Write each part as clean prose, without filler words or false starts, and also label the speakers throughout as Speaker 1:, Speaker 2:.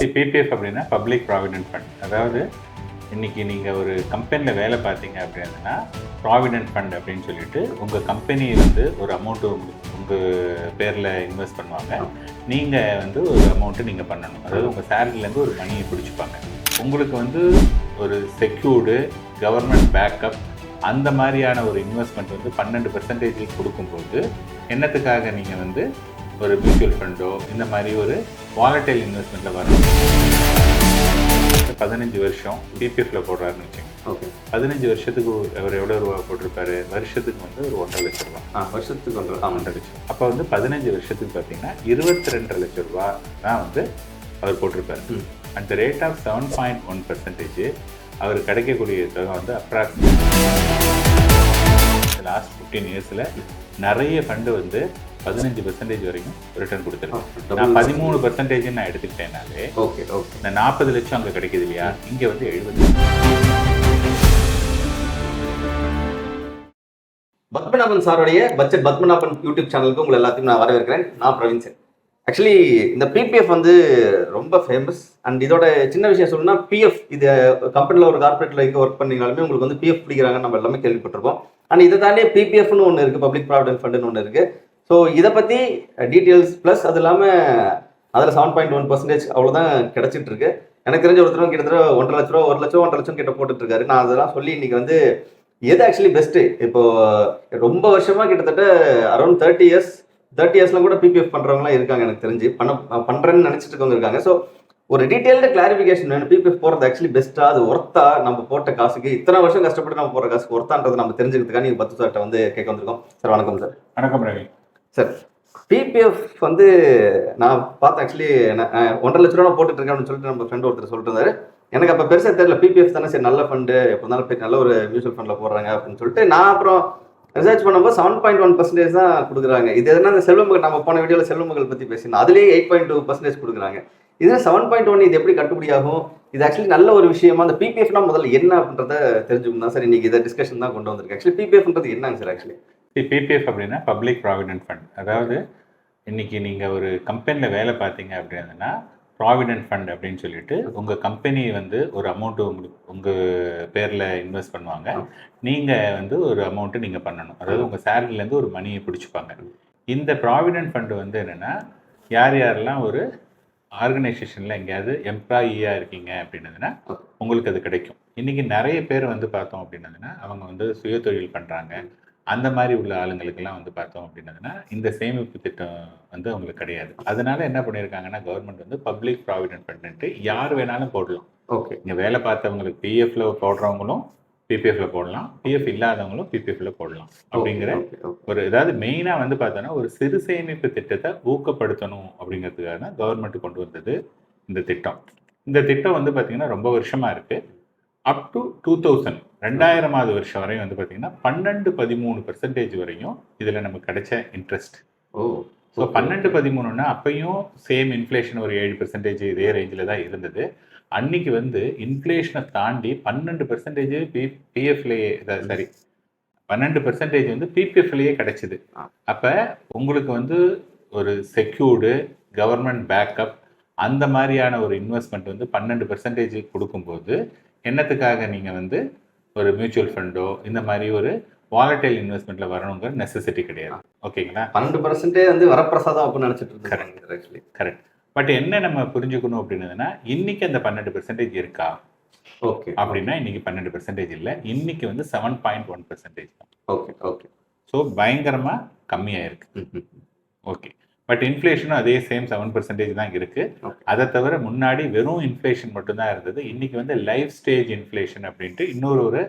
Speaker 1: PPF அப்படின்னா public provident fund. அதாவது இன்றைக்கி நீங்கள் ஒரு கம்பெனியில் வேலை பார்த்தீங்க அப்படின்னா ப்ராவிடென்ட் ஃபண்ட் அப்படின்னு சொல்லிட்டு உங்கள் கம்பெனி ஒரு அமௌண்ட்டு உங்கள் பேரில் இன்வெஸ்ட் பண்ணுவாங்க. நீங்கள் ஒரு அமௌண்ட்டு நீங்கள் பண்ணணும். அதாவது உங்கள் சேலரிலேருந்து ஒரு மணியை பிடிச்சிப்பாங்க. உங்களுக்கு ஒரு செக்யூர்டு கவர்மெண்ட் பேக்கப் அந்த மாதிரியான ஒரு இன்வெஸ்ட்மெண்ட் 12% கொடுக்கும்போது என்னத்துக்காக நீங்கள் ஒரு மியூச்சுவல் ஃபண்டோ இந்த மாதிரி ஒரு வாலட்டைல் இன்வெஸ்ட்மெண்ட்டில் வரணும். 15 வருஷம் பிபிஎஃப்ல போடுறாருன்னு வச்சுங்க.
Speaker 2: ஓகே,
Speaker 1: 15 வருஷத்துக்கு அவர் எவ்வளோ ரூபா போட்டிருப்பாரு? வருஷத்துக்கு ஒரு 1.5 லட்ச ரூபா.
Speaker 2: வருஷத்துக்கு 1.5 லட்சம்.
Speaker 1: அப்போ 15 வருஷத்துக்கு பார்த்தீங்கன்னா 22 லட்ச ரூபா தான் அவர் போட்டிருப்பாரு. அட் த ரேட் ஆஃப் 7.1% அவர் கிடைக்கக்கூடிய தொகை அப்ராக்சிமேட் லாஸ்ட் 15 இயர்ஸில் நிறைய ஃபண்டு 15% வரைக்கும் ரிட்டர்ன் கொடுத்துருக்கேன். நான் 13% நான் எடுத்துக்கிட்டேனாலே
Speaker 2: ஓகே ஓகே,
Speaker 1: இந்த 40 லட்சம் அங்கே கிடைக்குது இல்லையா, இங்கே 70.
Speaker 2: பத்மநாபன் சாருடைய பட்ஜெட் பத்மநாபன் யூடியூப் சேனலுக்கு உங்களை எல்லாத்தையும் நான் வரவேற்கிறேன். நான் பிரவீன் சார். ஆக்சுவலி இந்த பிபிஎஃப் ரொம்ப ஃபேமஸ். அண்ட் இதோட சின்ன விஷயம் சொல்லணும்னா, பிஎஃப் இது கம்பெனியில் ஒரு கார்பரேட்டில் எங்கே ஒர்க் பண்ணிங்கனாலுமே உங்களுக்கு பிஎஃப் பிடிக்கிறாங்க நம்ம எல்லாமே கேள்விப்பட்டிருக்கோம். அண்ட் இதை தாண்டி பிபிஎஃப்னு ஒன்று இருக்குது, பப்ளிக் ப்ராவிடென்ட் ஃபண்டுன்னு ஒன்று இருக்குது. ஸோ இதை பற்றி டீட்டெயில்ஸ் ப்ளஸ் அது இல்லாமல் அதில் 7.1% அவ்வளோதான் கிடச்சிட்டு இருக்கு. எனக்கு தெரிஞ்ச ஒருத்தரும் கிட்டத்தட்ட 1.5 லட்ச ரூபா 1 லட்சம் 1.5 லட்சம் கிட்ட போட்டுட்ருக்காரு. நான் அதெல்லாம் சொல்லி இன்னைக்கு எது ஆக்சுவலி பெஸ்ட்டு. இப்போ ரொம்ப வருஷமாக கிட்டத்தட்ட அரௌண்ட் 30 இயர்ஸ்லாம் கூட பிபிஎஃப் பண்ணுறவங்களாம் இருக்காங்க. எனக்கு தெரிஞ்சு பண்ணுறேன்னு நினச்சிட்டு இருக்கவங்க இருக்காங்க. ஸோ ஒரு டீட்டெயில்டு கிளாரிஃபிகேஷன் வேணும். பிபிஎஃப் போகிறது ஆக்சுவலி பெஸ்ட்டா, அது ஒர்த்தா, நம்ம போட்ட காசுக்கு இத்தனை வருஷம் கஷ்டப்பட்டு நம்ம போடுற காசுக்கு ஒர்த்தான்றதை நம்ம தெரிஞ்சுக்கிறதுக்காக நீங்கள் பத்து சார்ட்ட கேட்க வந்திருக்கோம். சார் வணக்கம் சார்.
Speaker 1: வணக்கம் ரவி
Speaker 2: சார். பிபிஎஃப் நான் பார்த்தேன். ஆக்சுவலி 1.5 லட்ச ரூபா போட்டுட்டு இருக்கேன் அப்படின்னு சொல்லிட்டு நம்ம ஃப்ரெண்ட் ஒருத்தர் சொல்லிட்டு இருந்தாரு. எனக்கு அப்போ பெருசாக தெரியல. பிபிஎஃப் தானே சரி, நல்ல ஃபண்டு, எப்போ இருந்தாலும் போய் நல்ல ஒரு மியூச்சுவல் ஃபண்டில் போடுறாங்க அப்படின்னு சொல்லிட்டு நான் அப்புறம் ரிசர்ச் பண்ணும்போது 7.1% தான் கொடுக்குறாங்க. இது எதுனா இந்த செல்வமகள், நம்ம போன வீடியோவில் செல்வமகள் பற்றி பேசினோம், அதுலேயே 8.2% கொடுக்குறாங்க. இது 7.1, இது எப்படி கட்டுப்படியாகும்? இது ஆக்சுவலி நல்ல ஒரு விஷயமா? அந்த பிபிஎஃப்னா முதல்ல என்ன அப்படின்றத தெரிஞ்சுக்கணும் தான் சார் இன்னைக்கு இதை டிஸ்கஷன் தான் கொண்டு வந்திருக்கு. ஆக்சுவலி பிபிஎஃப்ன்றது என்னங்க சார்? ஆக்சுவலி
Speaker 1: பிபிஎஃப் அப்படின்னா பப்ளிக் ப்ராவிடென்ட் ஃபண்ட். அதாவது இன்னைக்கு நீங்கள் ஒரு கம்பெனியில் வேலை பார்த்தீங்க அப்படின்னா ப்ராவிடென்ட் ஃபண்ட் அப்படின்னு சொல்லிட்டு உங்கள் கம்பெனி ஒரு அமௌண்ட்டு உங்கள் பேரில் இன்வெஸ்ட் பண்ணுவாங்க. நீங்கள் ஒரு அமௌண்ட்டு நீங்கள் பண்ணணும். அதாவது உங்கள் சேலரிலேருந்து ஒரு மணியை பிடிச்சிப்பாங்க. இந்த ப்ராவிடென்ட் ஃபண்டு என்னென்னா, யார் யாரெல்லாம் ஒரு ஆர்கனைசேஷனில் எங்கேயாவது எம்ப்ளாயியாக இருக்கீங்க அப்படின்னதுன்னா உங்களுக்கு அது கிடைக்கும். இன்றைக்கி நிறைய பேர் பார்த்தோம் அப்படின்னதுன்னா அவங்க சுயதொழில் பண்ணுறாங்க. அந்த மாதிரி உள்ள ஆளுங்களுக்கெல்லாம் பார்த்தோம் அப்படின்னதுன்னா இந்த சேமிப்பு திட்டம் அவங்களுக்கு கிடையாது. அதனால என்ன பண்ணியிருக்காங்கன்னா, கவர்மெண்ட் பப்ளிக் ப்ராவிடென்ட் ஃபண்டுன்ட்டு யார் வேணாலும் போடலாம்.
Speaker 2: ஓகே,
Speaker 1: இங்கே வேலை பார்த்தவங்களுக்கு பிஎஃப்ல போடுறவங்களும் பிபிஎஃப்ல போடலாம், பிஎஃப் இல்லாதவங்களும் பிபிஎஃப்ல போடலாம் அப்படிங்கிற ஒரு ஏதாவது மெயினாக பார்த்தோன்னா ஒரு சிறு சேமிப்பு திட்டத்தை ஊக்கப்படுத்தணும் அப்படிங்கிறதுக்காக தான் கவர்மெண்ட் கொண்டு வந்தது இந்த திட்டம். இந்த திட்டம் பார்த்தீங்கன்னா ரொம்ப வருஷமாக இருக்குது. அப் டு 2000 வருஷம் வரையும் பார்த்தீங்கன்னா 12-13% வரையும் இதில் நமக்கு கிடைச்ச இன்ட்ரெஸ்ட். ஸோ 12-13ன்னா அப்பையும் சேம் இன்ஃப்ளேஷன் ஒரு 7% இதே ரேஞ்சில் தான் இருந்தது. அன்னைக்கு இன்ஃப்ளேஷனை தாண்டி 12% பிஎஃப்லேயே, சாரி 12% பிபிஎஃப்லேயே கிடைச்சிது. அப்போ உங்களுக்கு ஒரு செக்யூர்டு கவர்மெண்ட் பேக்கப் அந்த மாதிரியான ஒரு இன்வெஸ்ட்மெண்ட் 12% கொடுக்கும்போது என்னத்துக்காக நீங்கள் ஒரு மியூச்சுவல் ஃபண்டோ இந்த மாதிரி ஒரு வாலட்டைல் இன்வெஸ்ட்மெண்ட்டில் வரணுங்கிற நெசசிட்டி கிடையாது. ஓகேங்களா?
Speaker 2: 12% வரப்பிரசாதம் அப்படின்னு நினச்சிட்டு இருக்கேன்.
Speaker 1: கரெக்ட். பட் என்ன நம்ம புரிஞ்சுக்கணும் அப்படின்னதுன்னா, இன்னைக்கு அந்த 12% இருக்கா?
Speaker 2: ஓகே
Speaker 1: அப்படின்னா இன்னைக்கு 12% இல்லை, இன்னைக்கு 7.1% தான்.
Speaker 2: Okay okay.
Speaker 1: ஸோ பயங்கரமாக கம்மியாக இருக்கு. ஓகே, பட் இன்ஃப்ளேஷனும் அதே சேம் 7% தான் இருக்குது. அதை தவிர முன்னாடி வெறும் இன்ஃப்ளேஷன் மட்டும்தான் இருந்தது. இன்றைக்கி லைஃப் ஸ்டேஜ் இன்ஃப்ளேஷன் அப்படின்ட்டு இன்னொரு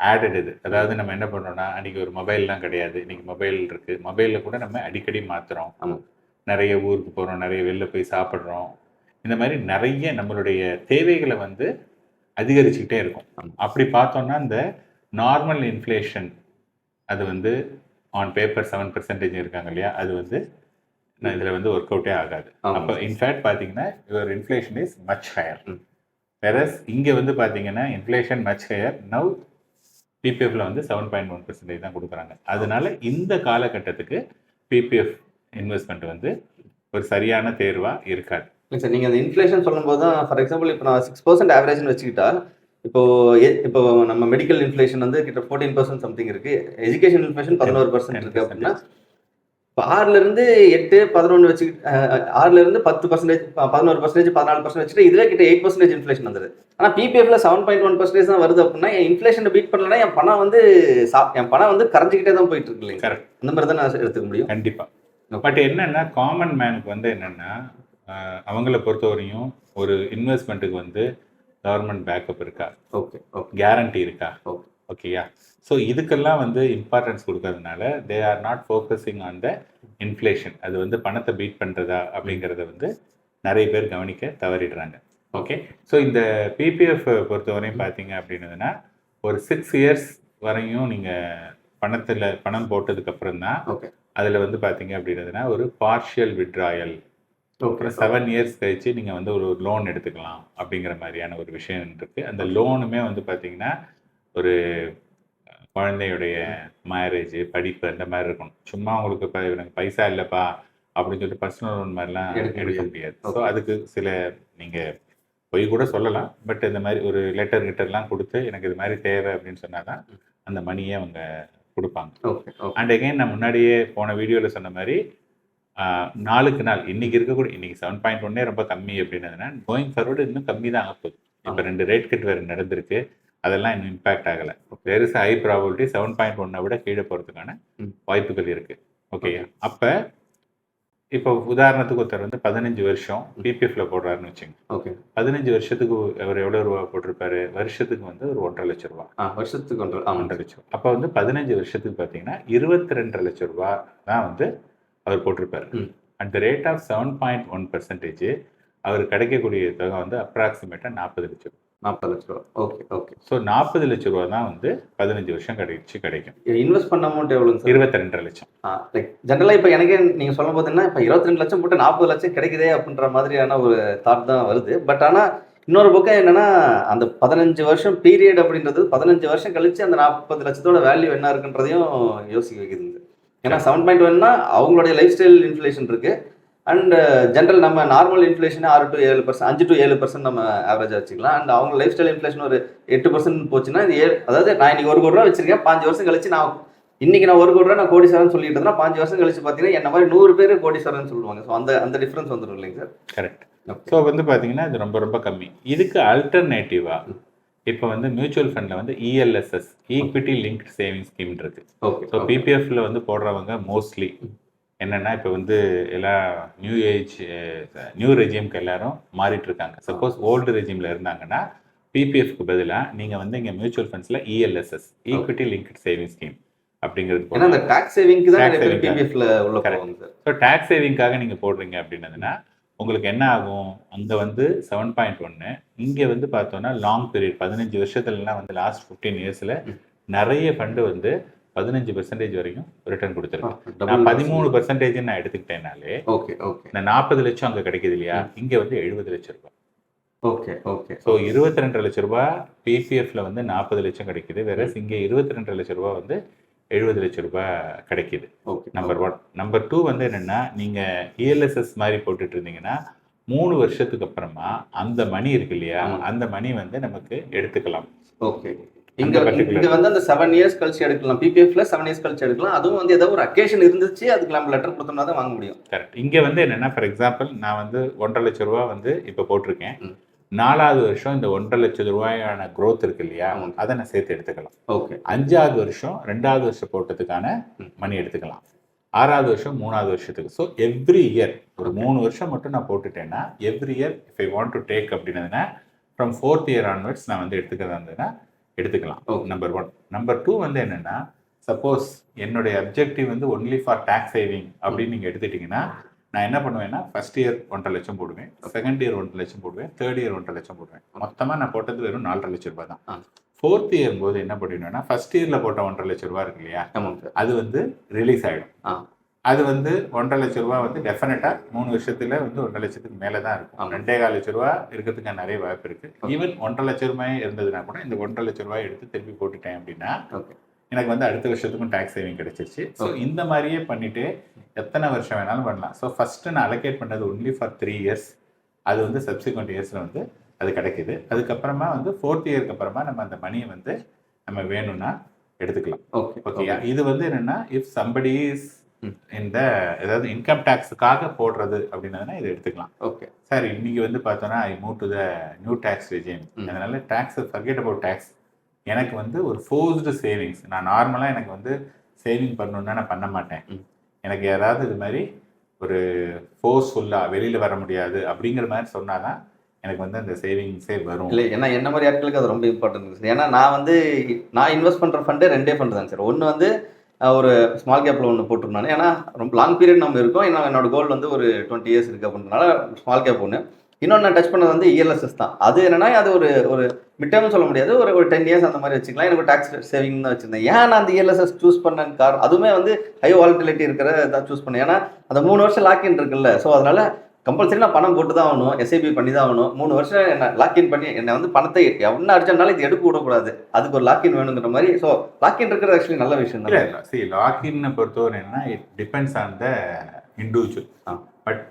Speaker 1: ஆடட் இது. அதாவது நம்ம என்ன பண்ணுறோம்னா, அன்றைக்கி ஒரு மொபைல்லாம் கிடையாது, இன்றைக்கி மொபைல் இருக்குது. மொபைலில் கூட நம்ம அடிக்கடி மாற்றுறோம், நிறைய ஊருக்கு போகிறோம், நிறைய வெளில போய் சாப்பிட்றோம். இந்த மாதிரி நிறைய நம்மளுடைய தேவைகளை அதிகரிச்சுக்கிட்டே இருக்கும். அப்படி பார்த்தோம்னா இந்த நார்மல் இன்ஃப்ளேஷன் அது ஆன் பேப்பர் 7% இருக்காங்க இல்லையா, அது இதில் ஒர்க் அவுட்டே ஆகாது. அப்போ இன்ஃபேக்ட் பார்த்தீங்கன்னா your inflation is much higher. Whereas இங்கே பார்த்தீங்கன்னா இன்ஃப்ளேஷன் மச் ஹையர். நவ் பிபிஎஃப்ல 7.1% தான் கொடுக்குறாங்க. அதனால இந்த காலகட்டத்துக்கு பிபிஎஃப் இன்வெஸ்ட்மெண்ட் ஒரு சரியான தேர்வாக இருக்காது.
Speaker 2: இல்லை சார், நீங்கள் அந்த இன்ஃப்ளேஷன் சொல்லும்போது தான், ஃபார் எக்ஸாம்பிள் இப்போ நான் 6% ஆவரேஜ்னு வச்சுக்கிட்டா, இப்போ இப்போ நம்ம மெடிக்கல் இன்ஃப்ளேஷன் வந்து கிட்ட 14% சம்திங் இருக்கு, எஜுகேஷன் இன்ஃப்ளேஷன் 11% இருக்கு அப்படின்னா, இப்போ 6லேருந்து 8, 11 வச்சுக்கிட்டு 6லேருந்து 10%, 11%, 14% வச்சுட்டு இதுவே கிட்ட 8% இன்ஃப்ளேஷன் வந்துடுது. ஆனால் பிபிஎஃப்ல 7.1% தான் வருது அப்படின்னா, என் இன்ஃப்ளேஷனை பீட் பண்ணலன்னா என் பணம் வந்து கரைஞ்சிக்கிட்டே தான் போயிட்டு இருக்கு இல்லைங்க?
Speaker 1: கரெக்ட்.
Speaker 2: அந்த மாதிரி தான் நான் எடுத்துக்க முடியும்.
Speaker 1: கண்டிப்பா. பட் என்னன்னா காமன் மேனுக்கு வந்து என்னன்னா அவங்கள பொறுத்தவரையும் ஒரு இன்வெஸ்ட்மெண்ட்டுக்கு வந்து கவர்மெண்ட் பேக்கப் இருக்கா,
Speaker 2: ஓகே ஓகே
Speaker 1: கேரண்டி இருக்கா,
Speaker 2: ஓகே
Speaker 1: ஓகேயா? ஸோ இதுக்கெல்லாம் வந்து இம்பார்ட்டன்ஸ் கொடுக்கறதுனால they are not focusing on the inflation. அது வந்து பணத்தை பீட் பண்ணுறதா அப்படிங்கிறத வந்து நிறைய பேர் கவனிக்க தவறிடுறாங்க. ஓகே. ஸோ இந்த பிபிஎஃப் பொறுத்தவரையும் பார்த்தீங்க அப்படின்னதுன்னா ஒரு 6 இயர்ஸ் வரையும் நீங்கள் பணம் போட்டதுக்கப்புறம் தான்
Speaker 2: ஓகே
Speaker 1: அதில் வந்து பார்த்தீங்க அப்படின்னதுன்னா ஒரு பார்ஷியல் விட்ராயல், அப்புறம் 7 இயர்ஸ் கழிச்சு நீங்கள் வந்து ஒரு லோன் எடுத்துக்கலாம் அப்படிங்கிற மாதிரியான ஒரு விஷயம் இருக்குது. அந்த லோனுமே வந்து பார்த்தீங்கன்னா ஒரு குழந்தையுடைய மேரேஜ், படிப்பு அந்த மாதிரி இருக்கணும். சும்மா உங்களுக்கு எனக்கு பைசா இல்லைப்பா அப்படின்னு சொல்லிட்டு பர்சனல் லோன் மாதிரிலாம் எடுக்க முடியாது. ஸோ அதுக்கு சில நீங்கள் பொய் கூட சொல்லலாம். பட் இந்த மாதிரி ஒரு லெட்டர்லாம் கொடுத்து எனக்கு இது மாதிரி தேவை அப்படின்னு சொன்னால் தான் அந்த மணியை அவங்க கொடுப்பாங்க. அண்ட் அகைன் நான் முன்னாடியே போன வீடியோவில் சொன்ன மாதிரி நாளுக்கு நாள் இன்னைக்கு இருக்கக்கூடிய இன்னைக்கு 7.1 ரொம்ப கம்மி அப்படின்னதுன்னா கோயிங் ஃபார்வர்டு இன்னும் கம்மி தான் ஆகுது. இப்போ 2 ரேட் கட் வேறு நடந்திருக்கு, அதெல்லாம் இன்னும் இம்பேக்ட் ஆகலை. தேர் இஸ் ஹை ப்ராபபிலிட்டி 7.1 விட கீழே போகிறதுக்கான வாய்ப்புகள் இருக்குது. ஓகே. அப்போ இப்போ உதாரணத்துக்கு ஒருத்தர் வந்து 15 வருஷம் பிபிஎஃப்ல போடுறாருன்னு வச்சுங்க.
Speaker 2: ஓகே.
Speaker 1: 15 வருஷத்துக்கு அவர் எவ்வளோ ரூபா போட்டிருப்பாரு? வருஷத்துக்கு வந்து ஒரு 1.5 லட்ச ரூபா.
Speaker 2: வருஷத்துக்கு 1.5 லட்சம்.
Speaker 1: அப்போ வந்து 15 வருஷத்துக்கு பார்த்தீங்கன்னா 22 லட்ச ரூபா தான் வந்து அவர் போட்டிருப்பாரு. அட் த ரேட் ஆஃப் 7.1% அவர் கிடைக்கக்கூடிய தொகை வந்து அப்ராக்சிமேட்டாக 40 லட்சம்.
Speaker 2: 40 லட்ச ரூபா. Okay okay.
Speaker 1: ஸோ 40 லட்ச ரூபா தான் வந்து 15 வருஷம் கிடைக்கும்.
Speaker 2: இன்வெஸ்ட் பண்ண அமௌண்ட் எவ்வளோங்க சார்?
Speaker 1: 22 லட்சம்.
Speaker 2: லைக் ஜென்ரலாக இப்போ எனக்கே நீங்கள் சொல்லும் போதுன்னா இப்போ 22 லட்சம் போட்டு 40 லட்சம் கிடைக்குதே அப்படின்ற மாதிரியான ஒரு தாட் தான் வருது. பட் ஆனால் இன்னொரு பக்கம் என்னன்னா, அந்த 15 வருஷம் பீரியட் அப்படின்றது 15 வருஷம் கழிச்சு அந்த 40 லட்சத்தோட வேல்யூ என்ன இருக்குன்றதையும் யோசிக்க வைக்குதுங்க. ஏன்னா 7.1னா அவங்களுடைய லைஃப் ஸ்டைல் இன்ஃப்ளேஷன் இருக்கு. அண்ட் ஜென்ரல் நம்ம நார்மல் இன்ஃப்ளேஷன் 6 to 7%, 5 to 7% நம்ம ஆவரேஜாக வச்சுக்கலாம். அண்ட் அவங்க லைஃப் ஸ்டைல் இன்ஃப்ளேஷன் ஒரு 8% போச்சுன்னா இது அதாவது நான் இன்னைக்கு 1 கோடி ரூபா வச்சிருக்கேன், 5 வருஷம் கழிச்சு இன்னைக்கு நான் 1 கோடி ரூபா நான் கோடீஸ்வரன் சொல்லிட்டு இருந்தேன்னா 5 வருஷம் கழிச்சு பார்த்தீங்கன்னா என்ன மாதிரி 100 பேர் கோடீஸ்வரன் சொல்லுவாங்க. ஸோ அந்த டிஃபரன்ஸ் வந்துடும் இல்லைங்க சார்?
Speaker 1: கரெக்ட். ஸோ வந்து பார்த்தீங்கன்னா இது ரொம்ப ரொம்ப கம்மி. இதுக்கு அல்டர்னேட்டிவாக இப்போ வந்து மியூச்சுவல் ஃபண்டில் வந்து ELSS, equity linked saving scheme இருக்கு.
Speaker 2: ஓகே.
Speaker 1: ஸோ பிபிஎஃப்ல வந்து போடுறவங்க மோஸ்ட்லி என்னென்னா இப்போ வந்து எல்லாம் நியூ ரெஜிம்க்கு எல்லாரும் மாறிட்டு இருக்காங்க. சப்போஸ் ஓல்டு ரெஜிமில் இருந்தாங்கன்னா பிபிஎஃப்க்கு பதிலாக நீங்கள் வந்து இங்கே மியூச்சுவல் ஃபண்ட்ஸில் ELSS, equity linked saving scheme அப்படிங்கிறது.
Speaker 2: ஏன்னா அந்த டாக்ஸ் சேவிங்க்கு தான் பிபிஎஃப்ல உள்ள போவாங்க சார்.
Speaker 1: ஸோ டாக்ஸ் சேவிங்காக நீங்கள் போடுறீங்க அப்படின்னதுன்னா உங்களுக்கு என்ன ஆகும்? அங்கே வந்து 7.1, இங்கே வந்து பார்த்தோன்னா லாங் பீரியட் 15 வருஷத்துலலாம் வந்து லாஸ்ட் 15 இயர்ஸில் நிறைய ஃபண்டு வந்து 15% வரைக்கும் ரிட்டர்ன் கொடுத்துருக்கு. நான் 13% நான் எடுத்துக்கிட்டேனாலே
Speaker 2: ஓகே ஓகே
Speaker 1: இந்த 40 லட்சம் அங்கே கிடைக்குது இல்லையா, இங்கே வந்து 70 லட்சம் ரூபாய்.
Speaker 2: Okay okay.
Speaker 1: ஸோ 22 லட்ச ரூபாய் பிபிஎஃப்ல வந்து 40 லட்சம் கிடைக்குது. வேற இங்கே 22 லட்ச ரூபாய் வந்து 70 லட்ச ரூபாய் கிடைக்குது. நம்பர் 1. நம்பர் 2 வந்து என்னன்னா, நீங்க இஎல்எஸ்எஸ் மாதிரி போட்டுட்டு இருந்தீங்கன்னா 3 வருஷத்துக்கு அப்புறமா அந்த மணி இருக்கு இல்லையா, அந்த மணி வந்து நமக்கு எடுத்துக்கலாம்.
Speaker 2: ஓகே. இங்க வந்து அந்த 7 இயர்ஸ் கழிச்சு எடுக்கலாம். பிபிஎஃப்ல 7 இயர்ஸ் கழிச்சு எடுக்கலாம். அதுவும் வந்து ஏதாவது ஒரு அக்கேஷன் இருந்துச்சு அதுக்கு நம்ம லெட்டர் கொடுத்தோம்னா தான் வாங்க முடியும்.
Speaker 1: கரெக்ட். இங்க வந்து என்னன்னா, ஃபார் எக்ஸாம்பிள் நான் வந்து 1.5 லட்ச ரூபாய் வந்து இப்போ போட்டிருக்கேன். 4வது வருஷம் இந்த 1.5 லட்சம் ரூபாயான growth இருக்கு இல்லையா, அதை நான் சேர்த்து எடுத்துக்கலாம்.
Speaker 2: ஓகே.
Speaker 1: 5வது வருஷம் 2வது வருஷம் போட்டதுக்கான மணி எடுத்துக்கலாம். 6வது வருஷம் 3வது வருஷத்துக்கு. ஸோ எவ்ரி இயர் ஒரு 3 வருஷம் மட்டும் நான் போட்டுட்டேன்னா every year if I want to take அப்படின்னதுன்னா ஃப்ரம் 4th இயர் ஆன்வர்ட்ஸ் நான் வந்து எடுத்துக்கிறதா இருந்ததுன்னா எடுத்துக்கலாம். நம்பர் 1. நம்பர் 2 வந்து என்னன்னா, சப்போஸ் என்னுடைய அப்ஜெக்டிவ் வந்து ஒன்லி ஃபார் டாக்ஸ் சேவிங் அப்படின்னு நீங்கள் எடுத்துட்டீங்கன்னா நான் என்ன பண்ணுவேன்னா, ஃபர்ஸ்ட் இயர் 1.5 லட்சம் போடுவேன், செகண்ட் இயர் 1.5 லட்சம் போடுவேன், தேர்ட் இயர் 1.5 லட்சம் போடுவேன். மொத்தமாக நான் போட்டது வெறும் 4.5 லட்சம் ரூபாய் தான். 4th இயர் போது என்ன பண்ணிடுவேன்னா, ஃபர்ஸ்ட் இயரில் போட்ட 1.5 லட்சம் ரூபாய் இருக்கு இல்லையா, அது வந்து ரிலீஸ் ஆகிடும். அது வந்து 1.5 லட்சம் ரூபாய் வந்து டெஃபினட்டாக 3 வருஷத்துல வந்து 1.5 லட்சத்துக்கு மேலே தான் இருக்கும். 2.25 லட்சம் ரூபாய் இருக்கிறதுக்கு நிறைய வாய்ப்பு இருக்குது. ஈவன் 1.5 லட்சம் ரூபாய் இருந்ததுன்னா கூட இந்த 1.5 லட்சம் ரூபாய் எடுத்து திருப்பி போட்டுட்டேன் அப்படின்னா எனக்கு வந்து அடுத்த வருஷத்துக்கும் டாக்ஸ் சேவிங் கிடைச்சிருச்சு. ஸோ இந்த மாதிரியே பண்ணிட்டு எத்தனை வருஷம் வேணாலும் பண்ணலாம். ஸோ ஃபர்ஸ்ட் நான் அலோகேட் பண்ணது ஒன்லி ஃபார் 3 இயர்ஸ். அது வந்து சப்சிக்வெண்ட் இயர்ஸில் வந்து அது கிடைக்குது. அதுக்கப்புறமா வந்து 4th இயருக்கு அப்புறமா நம்ம அந்த மணியை வந்து நம்ம வேணும்னா எடுத்துக்கலாம். ஓகேயா? இது வந்து என்னன்னா இஃப் சம்படி இஸ் இந்த ஏதாவது இன்கம் டேக்ஸுக்காக போடுறது அப்படின்னதுன்னா இதை எடுத்துக்கலாம்.
Speaker 2: ஓகே
Speaker 1: சார் இன்னைக்கு வந்து பார்த்தோன்னா I move to the new tax regime, அதனால டேக்ஸ் ஃபர்கெட் அபவுட் டேக்ஸ், எனக்கு வந்து ஒரு ஃபோர்ஸ்டு சேவிங்ஸ், நான் நார்மலாக எனக்கு வந்து சேவிங் பண்ணணுன்னா நான் பண்ண மாட்டேன், எனக்கு யாராவது இது மாதிரி ஒரு ஃபோர்ஸ்ஃபுல்லாக வெளியில் வர முடியாது அப்படிங்கிற மாதிரி சொன்னாதான் எனக்கு வந்து அந்த சேவிங்ஸே வரும்.
Speaker 2: இல்லை, ஏன்னா என்ன மாதிரி ஆட்களுக்கு அது ரொம்ப இம்பார்ட்டன்ட் சார். ஏன்னா நான் இன்வெஸ்ட் பண்ணுற ஃபண்டு 2 ஃபண்டு தான் சார். ஒன்று வந்து ஒரு ஸ்மால் கேப்பில் ஒன்று போட்டிருந்தானே, ஏன்னா ரொம்ப லாங் பீரியட் நம்ம இருக்கோம். ஏன்னா என்னோட கோல் வந்து ஒரு 20 இயர்ஸ் இருக்குது அப்படின்றனால ஸ்மால் கேப் ஒன்று. இன்னொன்று நான் டச் பண்ணது வந்து இஎல்எஸ்எஸ் தான். அது என்னன்னா அது ஒரு மிட் டேர்ம்னு சொல்ல முடியாது, ஒரு 10 இயர்ஸ் அந்த மாதிரி வச்சுக்கலாம். எனக்கு டேக்ஸ் சேவிங் தான் வச்சிருந்தேன். ஏன் நான் அந்த இஎல்எஸ்எஸ் சூஸ் பண்ண காரணம், அதுவுமே வந்து ஹை வாலட்டிலிட்டி இருக்கிற இதாக சூஸ் பண்ணேன். ஏன்னா அந்த 3 வருஷம் லாக்இன் இருக்குல்ல, ஸோ அதனால கம்பல்சரி நான் பணம் போட்டு தான் ஆகணும், எஸ்ஐபி பண்ணி தான் ஆகணும். 3 வருஷம் என்ன லாக்இன் பண்ணி என்னை வந்து பணத்தை என்ன அடிச்சாலும் இது எடுக்க விடக்கூடாது, அதுக்கு ஒரு லாக்இன் வேணுங்கிற மாதிரி. ஸோ லாக்இன் இருக்கிறது ஆக்சுவலி நல்ல விஷயம் தான்.
Speaker 1: இல்லை சரி, லாக்இன்னை பொறுத்தவரை என்னன்னா it depends on the individual. But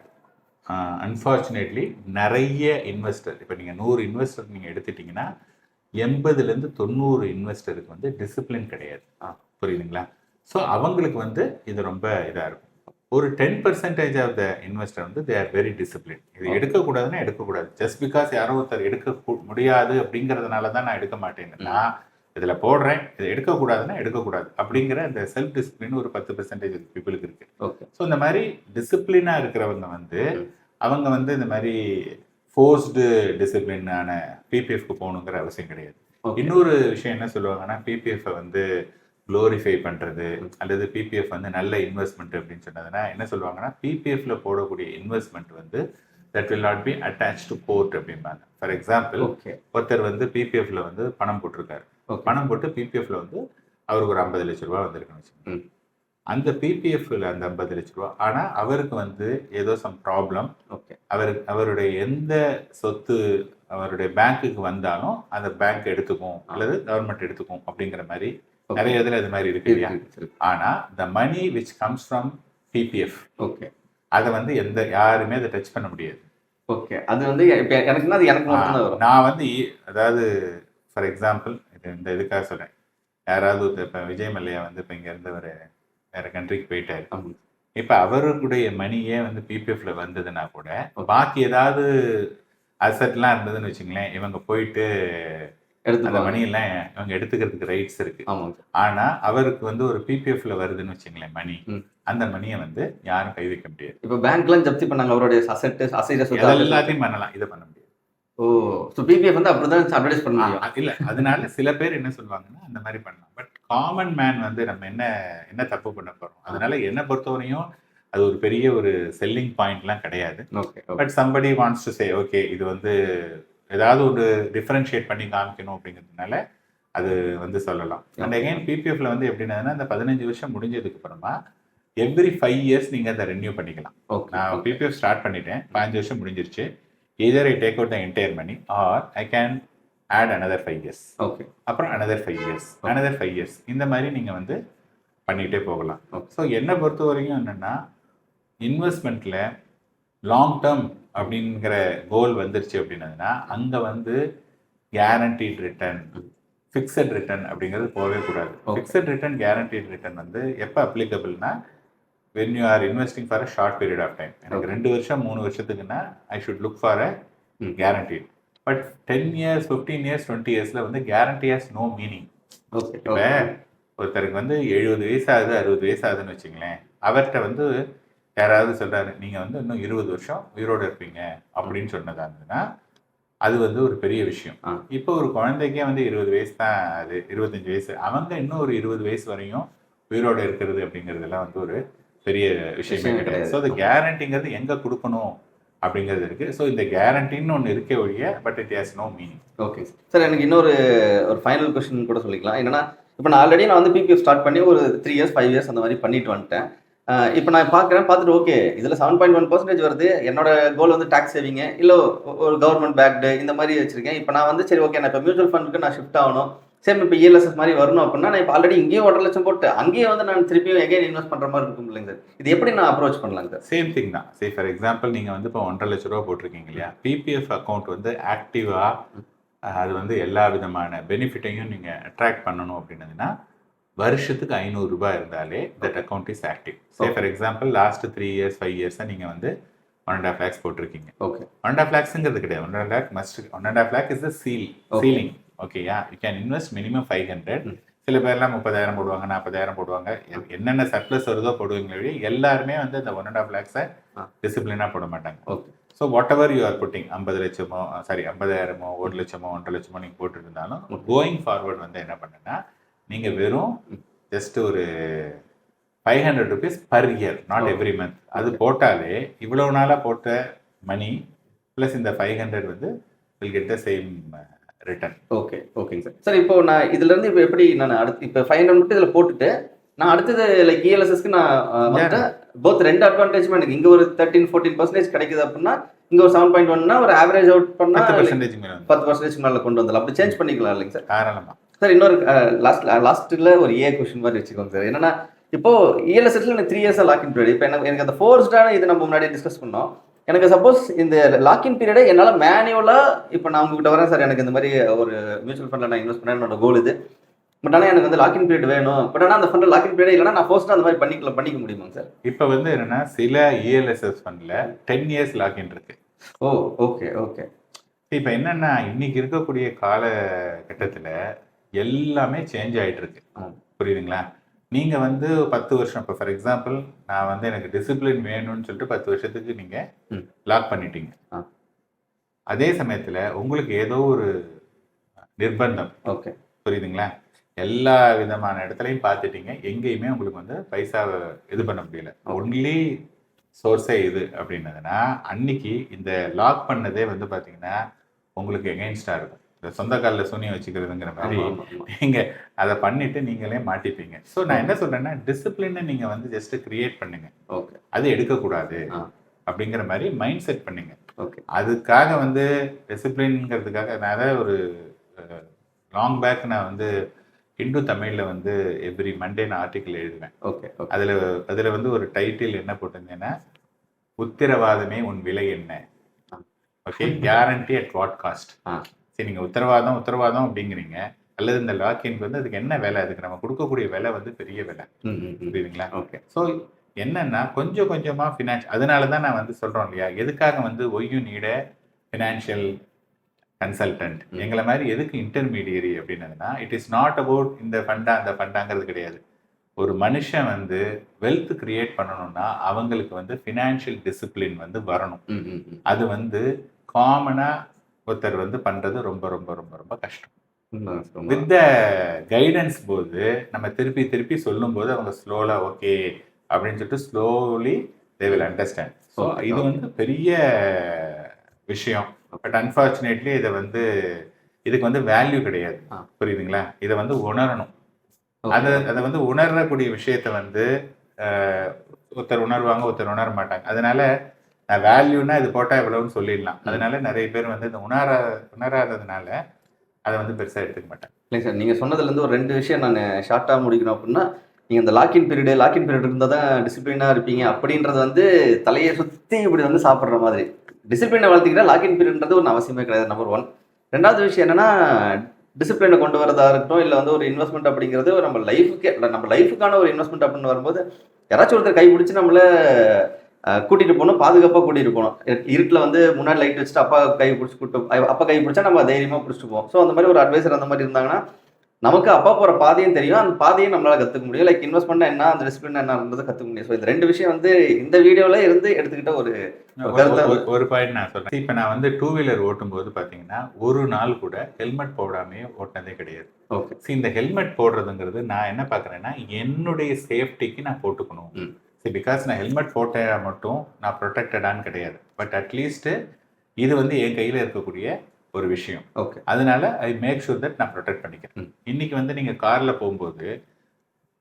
Speaker 1: unfortunately நிறைய இன்வெஸ்டர், இப்போ நீங்கள் 100 இன்வெஸ்டர் நீங்கள் எடுத்துட்டிங்கன்னா 80லேருந்து 90 இன்வெஸ்டருக்கு வந்து டிசிப்ளின் கிடையாது. புரியுதுங்களா? ஸோ அவங்களுக்கு வந்து இது ரொம்ப இதாக இருக்கும். ஒரு 10% ஆஃப் த இன்வெஸ்டர் வந்து தே ஆர் வெரி டிசிப்ளின். இது எடுக்கக்கூடாதுன்னா எடுக்கக்கூடாது. ஜஸ்ட் பிகாஸ் யாரோ ஒருத்தர் எடுக்க முடியாது அப்படிங்கிறதுனால தான் நான் எடுக்க மாட்டேன், நான் இதில் போடுறேன், இதை எடுக்கக்கூடாதுன்னா எடுக்கக்கூடாது அப்படிங்கிற இந்த செல்ஃப் டிசிப்ளின் ஒரு 10% பீப்புளுக்கு இருக்கு. ஸோ இந்த மாதிரி டிசிப்ளினாக இருக்கிறவங்க வந்து அவங்க வந்து இந்த மாதிரி ஃபோர்ஸ்டு டிசிப்ளினான பிபிஎஃப்க்கு போகணுங்கிற அவசியம் கிடையாது. இன்னொரு விஷயம் என்ன சொல்லுவாங்கன்னா, பிபிஎஃப்பை வந்து க்ளோரிஃபை பண்ணுறது அல்லது பிபிஎஃப் வந்து நல்ல இன்வெஸ்ட்மெண்ட் அப்படின்னு சொன்னதுன்னா என்ன சொல்லுவாங்கன்னா, பிபிஎஃப்ல போடக்கூடிய இன்வெஸ்ட்மெண்ட் வந்து that will not be attach to court அப்படிம்பாங்க. ஃபார் எக்ஸாம்பிள், ஒருத்தர் வந்து பிபிஎஃப்ல வந்து பணம் போட்டிருக்காரு, பணம் போட்டு பிபிஎஃப்ல வந்து அவருக்கு ஒரு 50 லட்ச ரூபா வந்திருக்குன்னு வச்சுக்கோங்க. அந்த பிபிஎஃப்ல அந்த 50 லட்ச ரூபா, ஆனால் அவருக்கு வந்து ஏதோ சம் ப்ராப்ளம், அவருடைய எந்த சொத்து அவருடைய பேங்க்குக்கு வந்தாலும் அந்த பேங்க் எடுத்துக்கும் அல்லது கவர்மெண்ட் எடுத்துக்கும் அப்படிங்கிற மாதிரி நிறைய இதில் இது மாதிரி இருக்கு இல்லையா? ஆனா the money which comes from PPF, அதை வந்து யாருமே அதை டச் பண்ண முடியாது.
Speaker 2: அது வந்து எனக்கு
Speaker 1: நான் வந்து அதாவது ஃபார் எக்ஸாம்பிள் இந்த இதுக்காக சொல்றேன், யாராவது இப்போ விஜய் மல்லையா வந்து இப்போ இங்கேருந்து ஒரு வேற கண்ட்ரிக்கு போயிட்டாரு, இப்போ அவருடைய மணியே வந்து பிபிஎஃப்ல வந்ததுன்னா கூட பாக்கி ஏதாவது அசட்லாம் இருந்ததுன்னு வச்சுங்களேன், இவங்க போயிட்டு அந்த மணியெல்லாம் இவங்க எடுத்துக்கிறதுக்கு ரைட்ஸ் இருக்கு. ஆனா அவருக்கு வந்து ஒரு பிபிஎஃப்ல வருதுன்னு வச்சுங்களேன் மணி, அந்த மணியை வந்து யாரும் கை வைக்க முடியாது.
Speaker 2: இப்போ பேங்க்லாம் ஜப்தி பண்ணாங்க அவருடைய
Speaker 1: எல்லாத்தையும் பண்ணலாம், இதை பண்ண முடியாது.
Speaker 2: பிபிஎஃப் வந்து அப்படிதான் அட்வர்டைஸ் பண்ண முடியும்.
Speaker 1: இல்ல, அதனால சில பேர் என்ன சொல்லுவாங்கன்னா அந்த மாதிரி பண்ணலாம். பட் காமன் மேன் வந்து நம்ம என்ன தப்பு பண்ண போறோம், அதனால என்ன பொறுத்தவரையும் அது ஒரு பெரிய ஒரு செல்லிங் பாயிண்ட்லாம் கிடையாது. But somebody wants to say okay, இது வந்து ஏதாவது ஒரு டிஃபரன்ஷியேட் பண்ணி காமிக்கணும் அப்படிங்கிறதுனால அது வந்து சொல்லலாம். அண்ட் அகைன் பிபிஎஃப்ல வந்து எப்படின்னா, இந்த 15 வருஷம் முடிஞ்சதுக்கு அப்புறமா எவ்ரி 5 இயர்ஸ் நீங்க அதை ரெனியூ பண்ணிக்கலாம். நான் பிபிஎஃப் ஸ்டார்ட் பண்ணிட்டேன், 5 வருஷம் முடிஞ்சிருச்சு, either I take out the entire money or I can add another 5 years. அப்புறம் another 5 years, another 5 years, இந்த மாதிரி நீங்க வந்து பண்ணிட்டே போகலாம். ஸோ என்னை பொறுத்த வரைக்கும் என்னன்னா, இன்வெஸ்ட்மெண்ட்ல லாங் டேர்ம் அப்படிங்கிற கோல் வந்துருச்சு அப்படின்னதுன்னா அங்க வந்து கேரண்டீட் ரிட்டர்ன், ஃபிக்ஸட் ரிட்டர்ன் அப்படிங்கிறது போகவே கூடாது. ஃபிக்ஸட் ரிட்டர்ன், கேரண்டீட் ரிட்டர்ன் வந்து எப்போ அப்ளிகபிள்னா, when you are investing for a short period of time. எனக்கு 2 வருஷம் 3 வருஷத்துக்குன்னா I should look for a guaranteed. But 10 years, 15 years, 20 yearsல வந்து guarantee has no meaning. இப்போ ஒருத்தருக்கு வந்து 70 வயசு ஆகுது, 60 வயசு ஆகுதுன்னு வச்சுங்களேன், அவர்கிட்ட வந்து யாராவது சொல்றாரு நீங்க வந்து இன்னும் 20 வருஷம் உயிரோடு இருப்பீங்க அப்படின்னு சொன்னதா இருந்ததுன்னா அது வந்து ஒரு பெரிய விஷயம். இப்போ ஒரு குழந்தைக்கே வந்து 20 வயசு தான், அது 25 வயசு, அவங்க இன்னும் ஒரு 20 வயசு வரையும் உயிரோடு இருக்கிறது அப்படிங்கிறதுலாம் வந்து ஒரு பெரிய விஷயமே கிடையாது. ஸோ அந்த கேரண்டிங்கிறது எங்கே கொடுக்கணும் அப்படிங்கிறது இருக்கு. ஸோ இந்த கேரண்டின்னு ஒன்று இருக்கே ஒழிய but it has no meaning.
Speaker 2: Okay sir, எனக்கு இன்னொரு ஃபைனல் கொஸ்டின் கூட சொல்லிக்கலாம். என்னன்னா, இப்போ நான் ஆல்ரெடி வந்து பிபிஎஃப் ஸ்டார்ட் பண்ணி ஒரு 3 இயர்ஸ் 5 இயர்ஸ் அந்த மாதிரி பண்ணிட்டு வந்துட்டேன். இப்போ நான் பார்த்துட்டு ஓகே இதில் 7.1% வருது, என்னோட கோல் வந்து டேக்ஸ் சேவிங்கு இல்லை ஒரு கவர்மெண்ட் பேக்டு இந்த மாதிரி வச்சிருக்கேன். இப்போ நான் வந்து சரி ஓகே, நான் இப்போ மியூச்சுவல் ஃபண்டுக்கு நான் ஷிஃப்ட் ஆகணும், சேம் இப்போ இஎல்எஸ்எஸ் மாதிரி வரணும் அப்படின்னா நான் இப்போ ஆல்ரெடி இங்கேயும் 1.5 லட்சம் போட்டு அங்கேயும் வந்து நான் திருப்பியும் எகைன் இன்வெஸ்ட் பண்ற மாதிரி இருக்கும் இல்லைங்க சார். இது எப்படி நான் அப்ரோச் பண்ணலாங்க சார்?
Speaker 1: சேம் திங் தான். சே ஃபார் எக்ஸாம்பிள் நீங்கள் வந்து இப்போ 1.5 லட்ச ரூபா போட்டிருக்கீங்க இல்லையா, பிபிஎஃப் அக்கௌண்ட் வந்து ஆக்டிவாக அது வந்து எல்லா விதமான பெனிஃபிட்டையும் நீங்கள் அட்ராக்ட் பண்ணணும் அப்படின்னதுன்னா வருஷத்துக்கு 500 ரூபாய் இருந்தாலே that account is active. Say for example last 3 years 5 இயர்ஸாக நீங்கள் வந்து 1.5 lakhs போட்டிருக்கீங்க.
Speaker 2: ஓகே
Speaker 1: 1.5 lakhsங்கிறது கிடையாது. 1.5 lakh must 1.5 lakh is the ceiling. ஓகேயா, யூ கேன் இன்வெஸ்ட் மினிமம் 500. சில பேர்லாம் 30,000 போடுவாங்க, 40,000 போடுவாங்க. என்னென்ன சர்ப்ளஸ் வருதோ போடுவீங்களே, எல்லாருமே வந்து அந்த 1.5 lakhs டிசிப்ளினாக போட மாட்டாங்க.
Speaker 2: Okay
Speaker 1: so what ever you are putting 50 லட்சமோ 50,000மோ 1 லட்சமோ 1.5 லட்சமோ நீங்கள் போட்டு இருந்தாலும் கோயிங் ஃபார்வர்ட் வந்து என்ன பண்ணுன்னா நீங்கள் வெறும் ஜஸ்ட் ஒரு 500 rupees per year, not every month, அது போட்டாலே இவ்வளவு நாளாக போட்ட மணி ப்ளஸ் இந்த 500 வந்து will get the same return.
Speaker 2: Okay ஓகேங்க சார். சார் இப்போ நான் இதுல இருந்து இப்போ எப்படி நான் அடுத்து இப்போ 500 மட்டும் இதில் போட்டுட்டு நான் அடுத்தது லைக் இஎல்எஸ்எஸ்க்கு நான் வந்துட்டு போத் ரெண்டு அட்வான்டேஜுமே எனக்கு இங்கே ஒரு 13-14% கிடைக்குது அப்படின்னா இங்கே ஒரு 7.1னா ஒரு ஆவரேஜ் அவுட் பண்ணால்
Speaker 1: 10% மேலே
Speaker 2: 10% மேலே கொண்டு வந்துடலாம். அப்படி சேஞ்ச் பண்ணிக்கலாம் இல்லைங்க சார்?
Speaker 1: தாராளமாக.
Speaker 2: சார் இன்னொரு லாஸ்ட்டில் ஒரு கொஸ்டின் மாதிரி வச்சுக்கோங்க சார். என்னன்னா இப்போ இஎல்எஸ்எஸ்ல எனக்கு 3 இயர்ஸாக லாக்இன் பீரியட். இப்போ எனக்கு அந்த ஃபோர்ஸ்டான இது நம்ம முன்னாடி டிஸ்கஸ் பண்ணோம். எனக்கு சப்போஸ் இந்த லாக்இன் பீரியடை என்னால் மேனுவலாக இப்போ நான் உங்ககிட்ட வரேன் சார், எனக்கு இந்த மாதிரி ஒரு மியூச்சுவல் ஃபண்டில் நான் இன்வெஸ்ட் பண்ணேன், என்னோட கோல் இது. பட் ஆனால் எனக்கு வந்து லாக்இன் பீரியட் வேணும். பட் ஆனால் அந்த ஃபண்டில் லாக்இன் பீரியட் இல்லைனா நான் ஃபோர்ஸ்டாக அந்த மாதிரி பண்ணிக்க முடியுமா சார்?
Speaker 1: இப்போ வந்து என்னன்னா சில இஎல்எஸ்எஸ் ஃபண்டில் 10 years லாக்இன் இருக்கு.
Speaker 2: ஓ ஓகே ஓகே.
Speaker 1: இப்போ என்னன்னா இன்னைக்கு இருக்கக்கூடிய காலகட்டத்தில் எல்லாமே சேஞ்ச் ஆகிட்டு இருக்கு. புரியுதுங்களா? நீங்கள் வந்து 10 வருஷம், இப்போ ஃபார் எக்ஸாம்பிள் நான் வந்து எனக்கு டிசிப்ளின் வேணும்னு சொல்லிட்டு 10 வருஷத்துக்கு நீங்கள் லாக் பண்ணிட்டீங்க. அதே சமயத்தில் உங்களுக்கு ஏதோ ஒரு நிர்பந்தம்,
Speaker 2: ஓகே
Speaker 1: புரியுதுங்களா, எல்லா விதமான இடத்துலையும் பார்த்துட்டீங்க, எங்கேயுமே உங்களுக்கு வந்து பைசாவை இது பண்ண முடியல, ஒன்லி சோர்ஸே இது அப்படின்னதுன்னா அன்னைக்கு இந்த லாக் பண்ணதே வந்து பார்த்தீங்கன்னா உங்களுக்கு எகெயின்ஸ்டாக இருக்கும். இந்த சொந்த காலில் சூனியம் வச்சுக்கிறதுங்கிற மாதிரி நீங்கள் அதை பண்ணிட்டு நீங்களே மாட்டிப்பீங்க. ஸோ நான் என்ன சொல்றேன்னா டிசிப்ளினை நீங்கள் வந்து ஜஸ்ட் கிரியேட் பண்ணுங்க,
Speaker 2: ஓகே அது
Speaker 1: எடுக்கக்கூடாது அப்படிங்கிற மாதிரி மைண்ட் செட் பண்ணுங்க.
Speaker 2: ஓகே அதுக்காக
Speaker 1: அதுக்காக வந்து டிசிப்ளின்ங்கிறதுக்காக நான் அதாவது ஒரு லாங் பேக் நான் வந்து ஹிந்து தமிழில் வந்து எவ்ரி மண்டே நான் ஆர்டிக்கிள் எழுதுவேன்.
Speaker 2: ஓகே
Speaker 1: அதில் வந்து ஒரு டைட்டில் என்ன போட்டிருந்தேன்னா உத்திரவாதமே உன் விலை என்ன. Okay, guarantee at what cost. சரி, நீங்கள் உத்தரவாதம் அப்படிங்கிறீங்க, அல்லது இந்த லாக்கின் வந்து அதுக்கு என்ன விலை, அதுக்கு நம்ம கொடுக்கக்கூடிய விலை வந்து பெரிய விலை. புரியுதுங்களா?
Speaker 2: ஓகே.
Speaker 1: ஸோ என்னன்னா கொஞ்சம் கொஞ்சமாக ஃபினான்ஷியல், அதனால தான் நான் வந்து சொல்கிறோம் இல்லையா, எதுக்காக வந்து ஒய்யூ நீட ஃபினான்ஷியல் கன்சல்டன்ட், எங்களை மாதிரி எதுக்கு இன்டர்மீடியரி அப்படின்னதுன்னா இட் இஸ் நாட் அபவுட் இந்த ஃபண்டா அந்த ஃபண்டாங்கிறது கிடையாது. ஒரு மனுஷன் வந்து வெல்த் கிரியேட் பண்ணணும்னா அவங்களுக்கு வந்து ஃபினான்ஷியல் டிசிப்ளின் வந்து வரணும். அது வந்து காமனாக ஒருத்தர் வந்து பண்ணுறது ரொம்ப ரொம்ப ரொம்ப ரொம்ப கஷ்டம். வித் த கைடன்ஸ் போது நம்ம திருப்பி சொல்லும்போது அவங்க ஸ்லோலாக ஓகே அப்படின்னு சொல்லிட்டு slowly they will understand. So இது வந்து பெரிய விஷயம். பட் அன்ஃபார்ச்சுனேட்லி இதுக்கு வந்து வேல்யூ கிடையாது. புரியுதுங்களா? இதை வந்து உணரணும். அதை வந்து உணரக்கூடிய விஷயத்த வந்து ஒருத்தர் உணர்வாங்க, ஒருத்தர் உணர மாட்டாங்க. அதனால நான் வேல்யூனா இது போட்டால் எவ்வளவுன்னு சொல்லிடலாம். அதனால நிறைய பேர் வந்து இந்த உணராததுனால அதை வந்து பெருசாக எடுத்துக்க மாட்டாங்க.
Speaker 2: இல்லைங்க சார், நீங்கள் சொன்னதுலேருந்து ஒரு 2 விஷயம் நான் ஷார்ட்டாக முடிக்கணும் அப்படின்னா, நீங்கள் இந்த லாக்இன் பீரியட் இருந்தால் தான் டிசிப்ளினாக இருப்பீங்க அப்படின்றது வந்து தலையை சுற்றி இப்படி வந்து சாப்பிட்ற மாதிரி. டிசிப்ளினை வளர்த்திக்கிட்டா லாக்இன் பீரியட்ன்றது ஒரு அவசியமே கிடையாது, நம்பர் 1. 2வது விஷயம் என்னன்னா டிசிப்ளினை கொண்டு வரதா இருக்கட்டும், இல்லை வந்து ஒரு இன்வெஸ்ட்மெண்ட் அப்படிங்கிறது நம்ம லைஃபுக்கான ஒரு இன்வெஸ்ட்மெண்ட் அப்படின்னு வரும்போது யாராச்சும் ஒருத்தர் கை பிடிச்சி நம்மள கூட்டிகிட்டு போகணும், பாதுகாப்பாக கூட்டிகிட்டு போகணும். இருட்டில் வந்து முன்னாடி லைட் வச்சுட்டு அப்பா கை பிடிச்சா நம்ம தைரியமாக பிடிச்சிட்டு போவோம். ஸோ அந்த மாதிரி ஒரு அட்வைசர் அந்த மாதிரி இருந்தாங்கன்னா நமக்கு அப்பா போகிற பாதையும் தெரியும், அந்த பாதையை நம்மளால் கற்றுக்க முடியும். லைக் இன்வெஸ்ட்மெண்ட் என்ன, அந்த டிசிப்ளின் என்னன்றதை கற்றுக்க முடியும். ஸோ இந்த 2 விஷயம் வந்து இந்த வீடியோவில் இருந்து எடுத்துக்கிட்ட
Speaker 1: ஒரு பாயிண்ட் நான் சொல்கிறேன். இப்போ நான் வந்து 2 வீலர் ஓட்டும்போது பார்த்தீங்கன்னா ஒரு நாள் கூட ஹெல்மெட் போடாமே ஓட்டினதே கிடையாது.
Speaker 2: ஓகே.
Speaker 1: இந்த ஹெல்மெட் போடுறதுங்கிறது நான் என்ன பார்க்குறேன்னா என்னுடைய சேஃப்டிக்கு நான் போட்டுக்கணும். பிகாஸ் நான் ஹெல்மெட் போட்டால் மட்டும் நான் ப்ரொடெக்டடான்னு கிடையாது. பட் அட்லீஸ்ட்டு இது வந்து என் கையில் இருக்கக்கூடிய ஒரு விஷயம்.
Speaker 2: ஓகே.
Speaker 1: அதனால ஐ மேக் ஷூர் தட் நான் ப்ரொடெக்ட் பண்ணிக்கிறேன். இன்னைக்கு வந்து நீங்கள் காரில் போகும்போது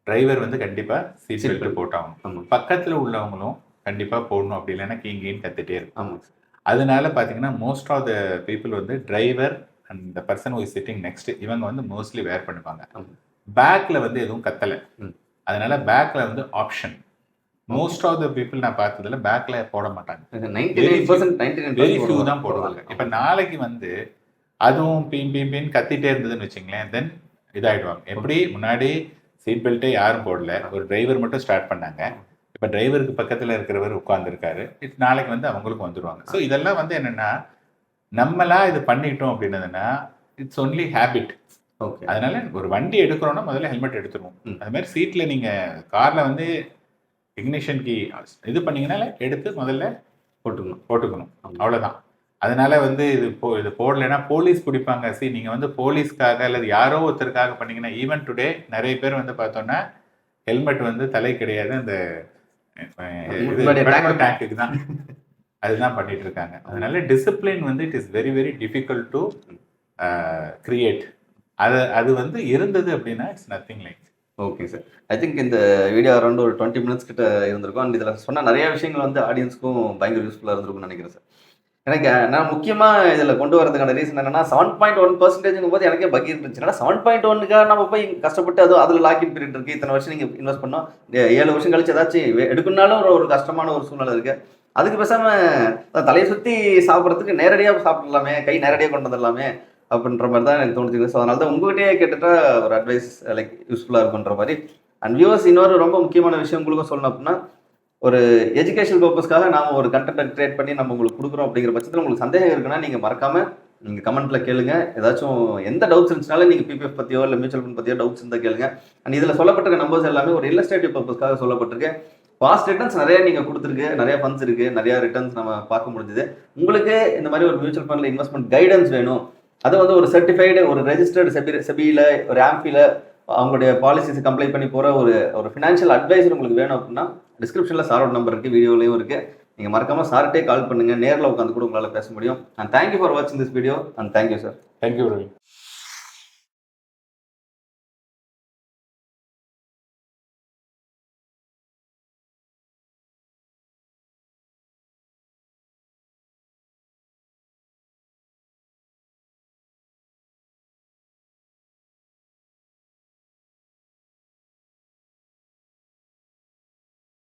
Speaker 1: டிரைவர் வந்து கண்டிப்பாக சீட் பெல்ட் போட்டாகணும். பக்கத்தில் உள்ளவங்களும் கண்டிப்பாக போடணும். அப்படி இல்லைன்னா கீங்கன்னு கற்றுட்டே இருக்கும். அதனால பார்த்தீங்கன்னா மோஸ்ட் ஆஃப் த பீப்புள் வந்து driver and the person who is sitting next இவங்க வந்து மோஸ்ட்லி வேர் பண்ணுவாங்க.
Speaker 2: ஆமா.
Speaker 1: பேக்ல வந்து எதுவும் கத்தலை.
Speaker 2: ம்.
Speaker 1: அதனால பேக்ல வந்து option most of the people நான் பார்த்ததுல பேக்ல போட மாட்டாங்க.
Speaker 2: 99%
Speaker 1: வெரி ஃபியூ தான் போடுவாங்க. இப்போ நாளைக்கு வந்து அதுவும் பின் கத்திட்டே இருந்ததுன்னு வச்சுங்களேன், தென் இதாயிடுவாங்க. எப்படி முன்னாடி சீட் பெல்ட்டே யாரும் போடல, ஒரு டிரைவர் மட்டும் ஸ்டார்ட் பண்ணாங்க. இப்போ டிரைவருக்கு பக்கத்தில் இருக்கிறவர் உட்கார்ந்துருக்காரு, நாளைக்கு வந்து அவங்களுக்கும் வந்துடுவாங்க. ஸோ இதெல்லாம் வந்து என்னன்னா நம்மளா இது பண்ணிட்டோம் அப்படின்னதுன்னா இட்ஸ் ஒன்லி ஹேபிட்.
Speaker 2: ஓகே.
Speaker 1: அதனால ஒரு வண்டி எடுக்கிறோம்னா முதல்ல ஹெல்மெட் எடுத்துருவோம்.
Speaker 2: ம்.
Speaker 1: அது மாதிரி சீட்ல நீங்க கார்ல வந்து இக்னிஷன் கீ இது பண்ணீங்கனால எடுத்து முதல்ல போட்டுக்கணும்.
Speaker 2: ஆமா.
Speaker 1: அவ்வளவுதான். அதனால வந்து இது போடலைன்னா போலீஸ் பிடிப்பாங்க. நீங்க வந்து போலீஸ்க்காக அல்லது யாரோ ஒருத்தருக்காக பண்ணீங்கன்னா ஈவன் டுடே நிறைய பேர் வந்து பார்த்தோம்னா ஹெல்மெட் வந்து தலை கிடையாது, அந்த டேங்குக்கு தான் அதுதான் பண்ணிட்டு இருக்காங்க. அதனால டிசிப்ளின் வந்து it is very very difficult to create. அது வந்து இருந்தது அப்படின்னா it's nothing like.
Speaker 2: Okay sir. I think இந்த வீடியோ அரௌண்ட் ஒரு 20 மினிட்ஸ் கிட்ட இருந்திருக்கும். அண்ட் இதில் சொன்ன நிறைய விஷயங்கள் வந்து ஆடியன்ஸ்க்கும் பயங்கர யூஸ்ஃபுல்லாக இருந்திருக்கும்னு நினைக்கிறேன் சார். எனக்கு நான் முக்கியமாக இதில் கொண்டு வரதுக்கான ரீசன் என்னன்னா 7.1% போது எனக்கே பக்கி இருந்துச்சு. ஏன்னா 7.1க்காக நம்ம போய் கஷ்டப்பட்டு அதில் லாக்இன் பீரியட் இருக்குது, இத்தனை வருஷம் நீங்கள் இன்வெஸ்ட் பண்ணோம், 7 வருஷம் கழிச்சு ஏதாச்சும் எடுக்கணும்னாலும் ஒரு கஷ்டமான ஒரு சூழ்நிலை இருக்குது. அதுக்கு பேசாமல் தலையை சுற்றி சாப்பிட்றதுக்கு நேரடியாக சாப்பிடலாமே, கை நேரடியாக கொண்டு வந்துடலாமே அப்படின்ற மாதிரி தான் எனக்கு தோணுச்சு. ஸோ அதனால தான் உங்கள்கிட்டயே கேட்டுட்டா ஒரு அட்வைஸ் லைக் யூஸ்ஃபுல்லாக இருக்குன்ற மாதிரி. அண்ட் வியூவர்ஸ், இன்னொரு ரொம்ப முக்கியமான விஷயம் உங்களுக்கும் சொல்லணும் அப்படின்னா, ஒரு எஜுகேஷன் பர்பஸ்க்காக நாம் ஒரு கண்டென்ட் கிரியேட் பண்ணி நம்ம உங்களுக்கு கொடுக்குறோம். அப்படிங்கிற பட்சத்தில் உங்களுக்கு சந்தேகம் இருக்குன்னா நீங்கள் மறக்காமல் நீங்கள் கமெண்ட்டில் கேளுங்க. ஏதாச்சும் எந்த டவுட்ஸ் இருந்துச்சுனாலும் நீங்கள் பிபிஎஃப் பற்றியோ இல்லை மியூச்சுவல் ஃபண்ட் பற்றியோ டவுட்ஸ் இருந்தால் கேளுங்க. அண்ட் இதில் சொல்லப்பட்டிருக்க நம்பர்ஸ் எல்லாமே ஒரு இல்லஸ்ட்ரேட்டிவ் பர்பஸ்க்காக சொல்லப்பட்டிருக்கு. பாஸ்ட் ரிட்டர்ன்ஸ் நிறைய நீங்கள் கொடுத்துருக்கு, நிறைய ஃபண்ட்ஸ் இருக்குது, நிறைய ரிட்டர்ன்ஸ் நம்ம பார்க்க முடிஞ்சுது. உங்களுக்கு இந்த மாதிரி ஒரு மியூச்சுவல் ஃபண்டில் இன்வெஸ்ட்மெண்ட் கைடன்ஸ் வேணும், அது வந்து ஒரு சர்டிஃபைடு ஒரு ரெஜிஸ்டர்டு செபியில் ஒரு ஆம்பியில் அவங்களுடைய பாலிசிஸ் கம்ப்ளை பண்ணி போகிற ஒரு ஃபினான்ஷியல் அட்வைசர் உங்களுக்கு வேணும் அப்படின்னா டிஸ்கிரிப்ஷனில் சாரோட நம்பர் இருக்குது, வீடியோலையும் இருக்குது. நீங்கள் மறக்காமல் சார்ட்டே கால் பண்ணுங்கள், நேரில் உட்காந்து கூட உங்களால் பேச முடியும். அண்ட் தேங்க்யூ ஃபார் வாட்சிங் this video. And thank you sir.
Speaker 1: Thank you Ravi.